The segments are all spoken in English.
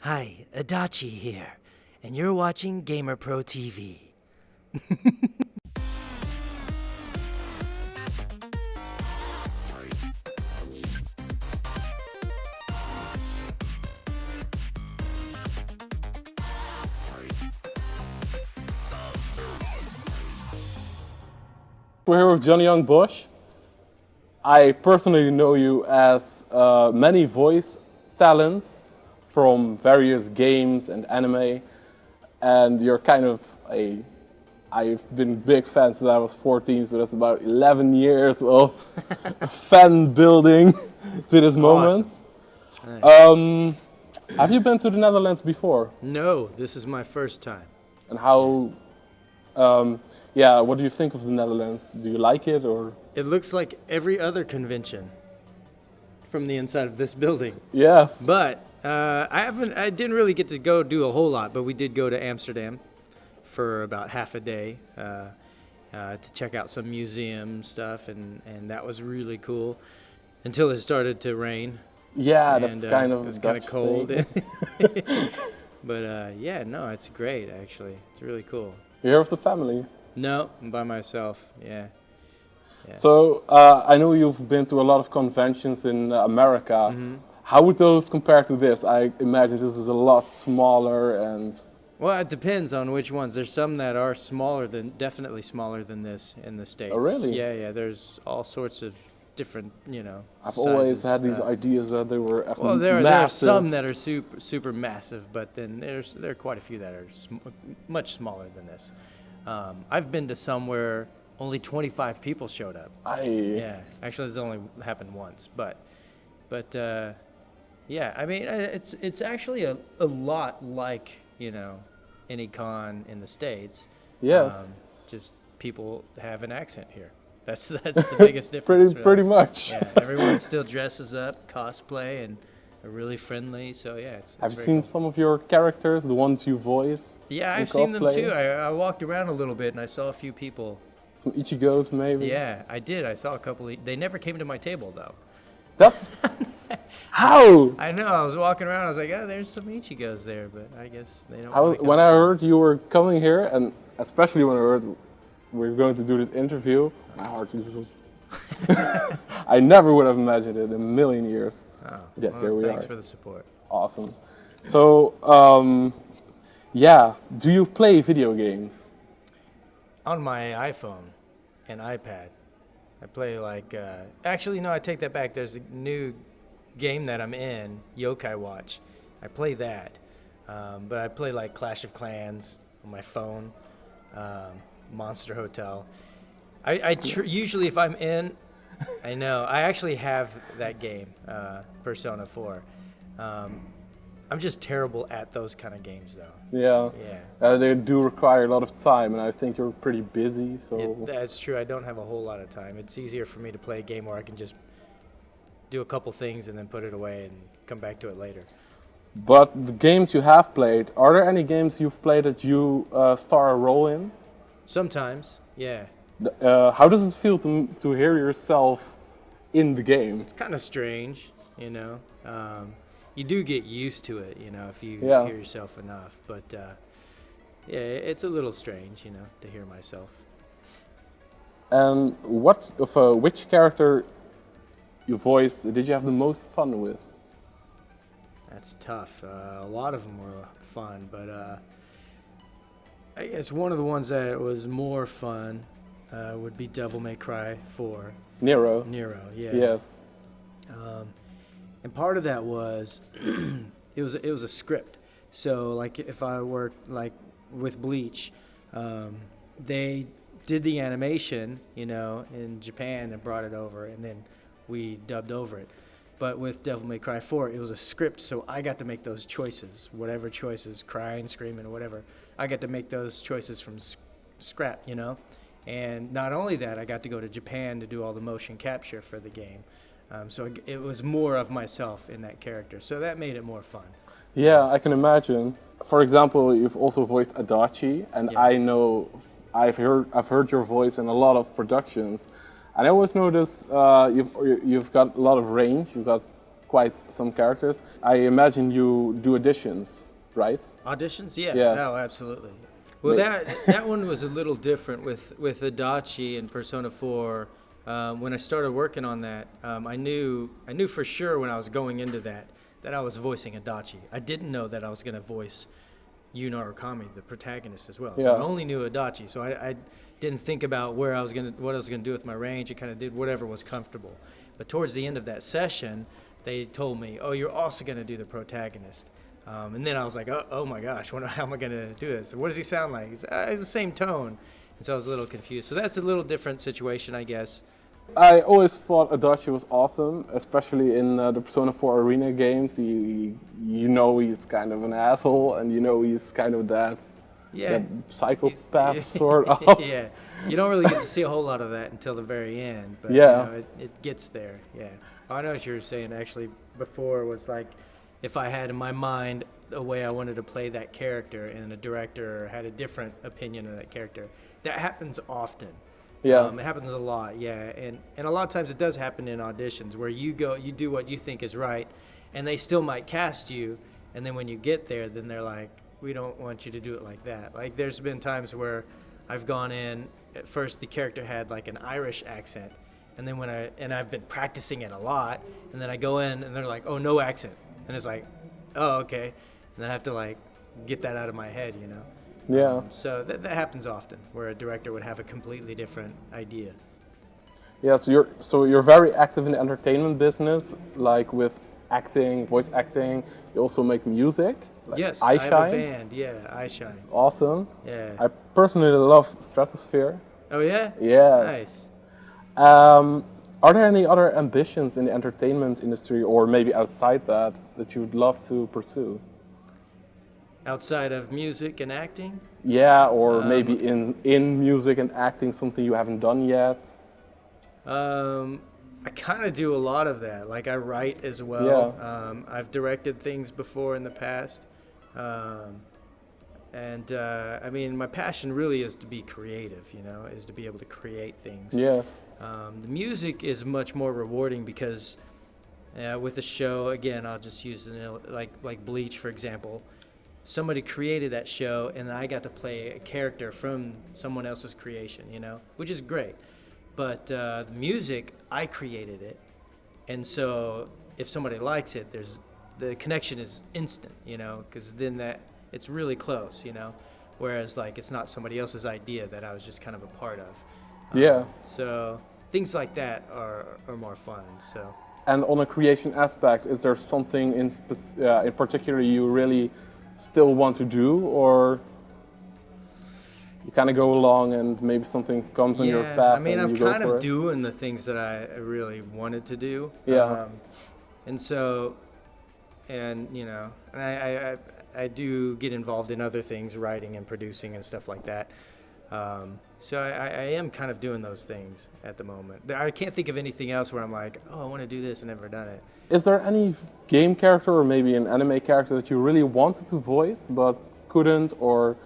Hi, Adachi here, and you're watching Gamer Pro TV. We're here with Johnny Yong Bosch. I personally know you as many voice talents from various games and anime, and you're kind of I've been a big fan since I was 14, so that's about 11 years of fan building to this moment. Nice. Have you been to the Netherlands before? No, this is my first time. And how, what do you think of the Netherlands? Do you like it or? It looks like every other convention from the inside of this building. Yes. But I didn't really get to go do a whole lot, but we did go to Amsterdam for about half a day to check out some museum stuff, and that was really cool until it started to rain. Yeah, And, that's kind of it was kind of Dutch cold. thing. But yeah, no, it's great actually. It's really cool. You're here with the family. No, I'm by myself. Yeah. So I know you've been to a lot of conventions in America. Mm-hmm. How would those compare to this? I imagine this is a lot smaller and. Well, it depends on which ones. There's some that are definitely smaller than this in the States. Oh, really? Yeah. There's all sorts of different, I've sizes. always had these ideas that they were massive. Well, there are some that are super massive, but then there are quite a few that are much smaller than this. I've been to some where only 25 people showed up. Yeah, actually, it's only happened once, but yeah, I mean, it's actually a lot like any con in the States. Yes. Just people have an accent here. That's the biggest difference. pretty much. Yeah, everyone still dresses up, cosplay, and are really friendly. So yeah, it's Have you very seen cool. some of your characters, the ones you voice? Yeah, in I've seen them cosplay? too. I walked around a little bit and I saw a few people. Some Ichigos, maybe. Yeah, I did. I saw a couple. They never came to my table though. That's how. I know. I was walking around. I was like, oh, there's some Ichigos there, but I guess they don't. wanna come When I see me. heard you were coming here, and especially when I heard we were going to do this interview, my heart just. I never would have imagined it in a million years. Oh, Yeah, well, here we thanks are. for the support. It's awesome. So, do you play video games? On my iPhone and iPad, I play actually, no, I take that back. There's a new game that I'm in, Yokai Watch. I play that. But I play like Clash of Clans on my phone, Monster Hotel. Usually if I'm in, I know, I actually have that game, Persona 4. I'm just terrible at those kind of games though. Yeah. Yeah. They do require a lot of time, and I think you're pretty busy, so. That's true. I don't have a whole lot of time. It's easier for me to play a game where I can just do a couple things and then put it away and come back to it later. But the games you have played, are there any games you've played that you star a role in? Sometimes, yeah. How does it feel to hear yourself in the game? It's kind of strange, You do get used to it, if you Yeah. hear yourself enough. But yeah, it's a little strange, to hear myself. And which character you voiced did you have the most fun with? That's tough. A lot of them were fun, but I guess one of the ones that was more fun would be Devil May Cry 4. Nero. Nero, yeah. Yes. And part of that was it was a script. So like if I worked like with Bleach, they did the animation, in Japan and brought it over, and then we dubbed over it. But with Devil May Cry 4, it was a script, so I got to make those choices, whatever choices, crying, screaming, or whatever. I got to make those choices from scrap, And not only that, I got to go to Japan to do all the motion capture for the game. So it was more of myself in that character. So that made it more fun. Yeah, I can imagine. For example, you've also voiced Adachi, and Yeah. I know I've heard your voice in a lot of productions, and I always notice you've got a lot of range. You've got quite some characters. I imagine you do auditions, right? Auditions? Yeah. Yes. Oh, absolutely. Well, that one was a little different with Adachi and Persona 4. When I started working on that, I knew for sure when I was going into that I was voicing Adachi. I didn't know that I was going to voice Yu Narukami, the protagonist, as well. So Yeah. I only knew Adachi, so I didn't think about what I was gonna do with my range. I kind of did whatever was comfortable. But towards the end of that session, they told me, "Oh, you're also gonna do the protagonist." And then I was like, "Oh my gosh, how am I gonna do this? What does he sound like?" It's the same tone, and so I was a little confused. So that's a little different situation, I guess. I always thought Adachi was awesome, especially in the Persona 4 Arena games. You know he's kind of an asshole, and you know he's kind of that psychopath sort of. Yeah, you don't really get to see a whole lot of that until the very end, but Yeah. it gets there. Yeah, I know what you were saying actually before was like, if I had in my mind a way I wanted to play that character, and a director had a different opinion of that character, that happens often. Yeah. It happens a lot, yeah, and a lot of times it does happen in auditions where you do what you think is right, and they still might cast you, and then when you get there, then they're like, we don't want you to do it like that. Like there's been times where I've gone in, at first the character had like an Irish accent, and then I've been practicing it a lot, and then I go in and they're like, oh, no accent, and it's like, oh, okay, and then I have to like get that out of my head, you know. Yeah. So that happens often, where a director would have a completely different idea. Yeah, so you're very active in the entertainment business, like with acting, voice acting. You also make music. Like Yes, I have a Shine. band. Yeah, I Shine. It's awesome. Yeah. I personally love Stratosphere. Oh yeah. Yes. Nice. Are there any other ambitions in the entertainment industry, or maybe outside that you would love to pursue? Outside of music and acting. Yeah, or maybe in music and acting, something you haven't done yet. I kind of do a lot of that. Like I write as well. Yeah. I've directed things before in the past. I mean, my passion really is to be creative, you know, is to be able to create things. Yes. The music is much more rewarding because with the show, again, I'll just use like Bleach, for example. Somebody created that show, and I got to play a character from someone else's creation, you know, which is great. But the music, I created it, and so if somebody likes it, the connection is instant, you know, because then it's really close, you know, whereas like it's not somebody else's idea that I was just kind of a part of. Yeah. So things like that are more fun. So. And on a creation aspect, is there something in particular you really still want to do, or you kind of go along and maybe something comes on your path? I mean, and I'm you go kind for of it? doing the things that I really wanted to do. Yeah. And so, and you know, and I do get involved in other things, writing and producing and stuff like that. So I am kind of doing those things at the moment. I can't think of anything else where I'm like, oh, I want to do this and never done it. Is there any game character or maybe an anime character that you really wanted to voice but couldn't, or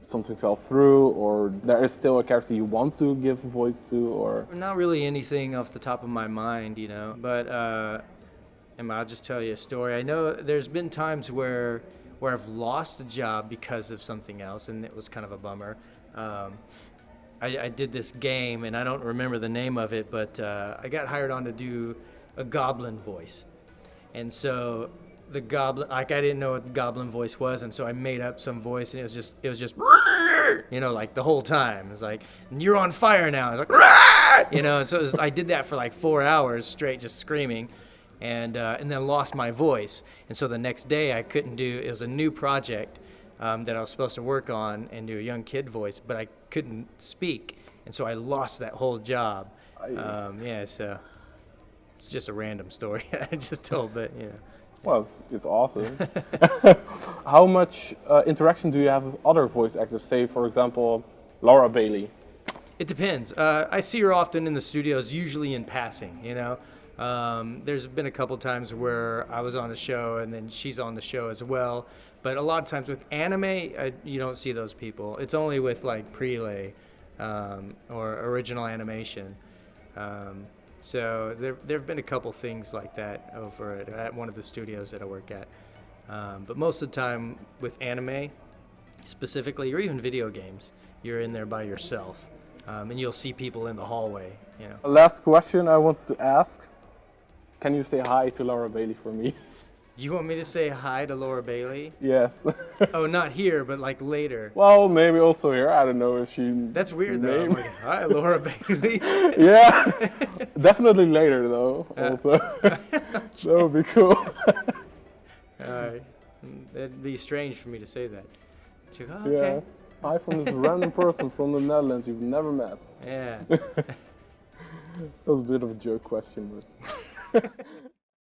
something fell through, or there is still a character you want to give a voice to, or? Not really anything off the top of my mind, you know, but I'll just tell you a story. I know there's been times where I've lost a job because of something else, and it was kind of a bummer. I did this game, and I don't remember the name of it, but I got hired on to do a goblin voice. And so the goblin, like I didn't know what the goblin voice was, and so I made up some voice, and it was just, you know, like the whole time. It was like, you're on fire now. I was like, you know, and so I did that for like 4 hours straight, just screaming, and then lost my voice. And so the next day I couldn't do, it was a new project that I was supposed to work on and do a young kid voice, but I couldn't speak, and so I lost that whole job. So it's just a random story I just told, but you know. Well, it's awesome. How much interaction do you have with other voice actors? Say, for example, Laura Bailey. It depends. I see her often in the studios, usually in passing, you know. There's been a couple times where I was on a show and then she's on the show as well. But a lot of times with anime, you don't see those people. It's only with like prelay or original animation. So there have been a couple things like that over at one of the studios that I work at. But most of the time with anime specifically, or even video games, you're in there by yourself. And you'll see people in the hallway, you know. Last question I wanted to ask. Can you say hi to Laura Bailey for me? You want me to say hi to Laura Bailey? Yes. Oh, not here, but like later. Well, maybe also here. I don't know if she... That's weird though. I'm like, hi, Laura Bailey. Yeah. Definitely later though, also. That would be cool. Alright. It'd be strange for me to say that. She'll go, oh, Yeah. okay. Hi from this random person from the Netherlands you've never met. Yeah. That was a bit of a joke question, but...